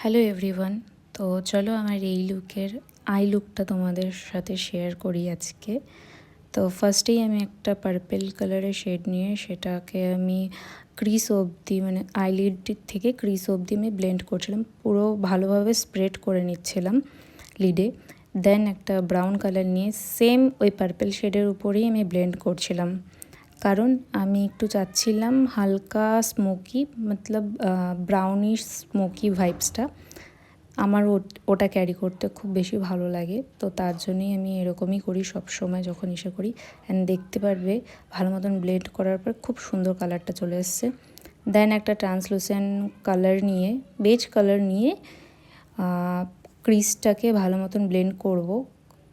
Hello everyone. তো চলো আমার এই লুকের আই লুকটা তোমাদের সাথে শেয়ার করি আজকে। তো ফার্স্টেই আমি একটা পার্পেল কালারের শেড নিয়ে সেটাকে আমি ক্রিস অবধি মানে আইলিডটির থেকে ক্রিস অবধি আমি ব্লেন্ড করছিলাম, পুরো ভালোভাবে স্প্রেড করে নিচ্ছিলাম লিডে। দেন একটা ব্রাউন কালার নিয়ে সেম ওই পার্পেল শেডের উপরেই আমি ব্লেন্ড করছিলাম, কারণ আমি একটু চাচ্ছিলাম হালকা স্মোকি মতলব ব্রাউনিশ স্মোকি ভাইবসটা আমার ওটা ক্যারি করতে খুব বেশি ভালো লাগে। তো তার জন্যই আমি এরকমই করি সব সময় যখন ইসে করি। অ্যান্ড দেখতে পারবে ভালো মতন ব্লেন্ড করার পর খুব সুন্দর কালারটা চলে এসছে। দেন একটা ট্রান্সলুসেন্ট কালার নিয়ে, বেজ কালার নিয়ে ক্রিজটাকে ভালো মতন ব্লেন্ড করব,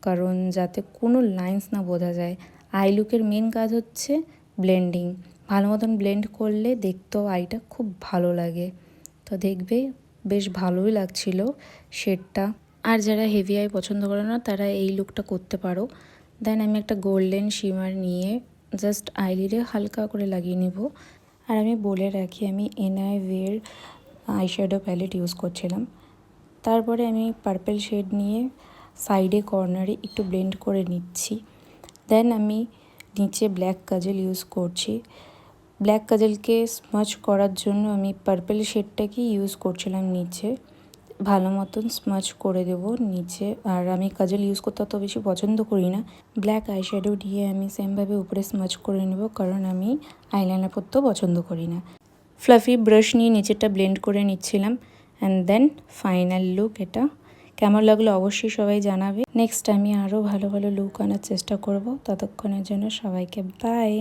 কারণ যাতে কোনো লাইন্স না বোঝা যায়। আই লুকের মেন কাজ হচ্ছে ব্লেন্ডিং। ভালো মতন ব্লেন্ড করলে দেখতেও আইটা খুব ভালো লাগে। তো দেখবে বেশ ভালোই লাগছিল শেডটা। আর যারা হেভি আই পছন্দ করে না তারা এই লুকটা করতে পারো। দেন আমি একটা গোল্ডেন শিমার নিয়ে জাস্ট আইলিডে হালকা করে লাগিয়ে নিব। আর আমি বলে রাখি আমি এনআইভির আইশ্যাডো প্যালেট ইউজ করছিলাম। তারপরে আমি পার্পেল শেড নিয়ে সাইডে কর্নারে একটু ব্লেন্ড করে নিচ্ছি। দেন আমি নিচে ব্ল্যাক কাজল ইউজ করছি। ব্ল্যাক কাজলকে স্মাচ করার জন্য আমি পার্পেল শেডটাকে ইউজ করছিলাম নিচে, ভালো মতন স্মাচ করে দেব নিচে। আর আমি কাজল ইউজ করতে অত বেশি পছন্দ করি না, ব্ল্যাক আইশ্যাডো দিয়ে আমি সেমভাবে উপরে স্মাচ করে নেব, কারণ আমি আইলাইনার পরতেও পছন্দ করি না। ফ্লাফি ব্রাশ নিয়ে নিচেরটা ব্লেন্ড করে নিচ্ছিলাম। অ্যান্ড দেন ফাইনাল লুক এটা। কেমন লাগলো অবশ্যই সবাই জানাবে। নেক্সট আমি আরও ভালো ভালো লুক আনার চেষ্টা করব। ততক্ষণের জন্য সবাইকে বাই।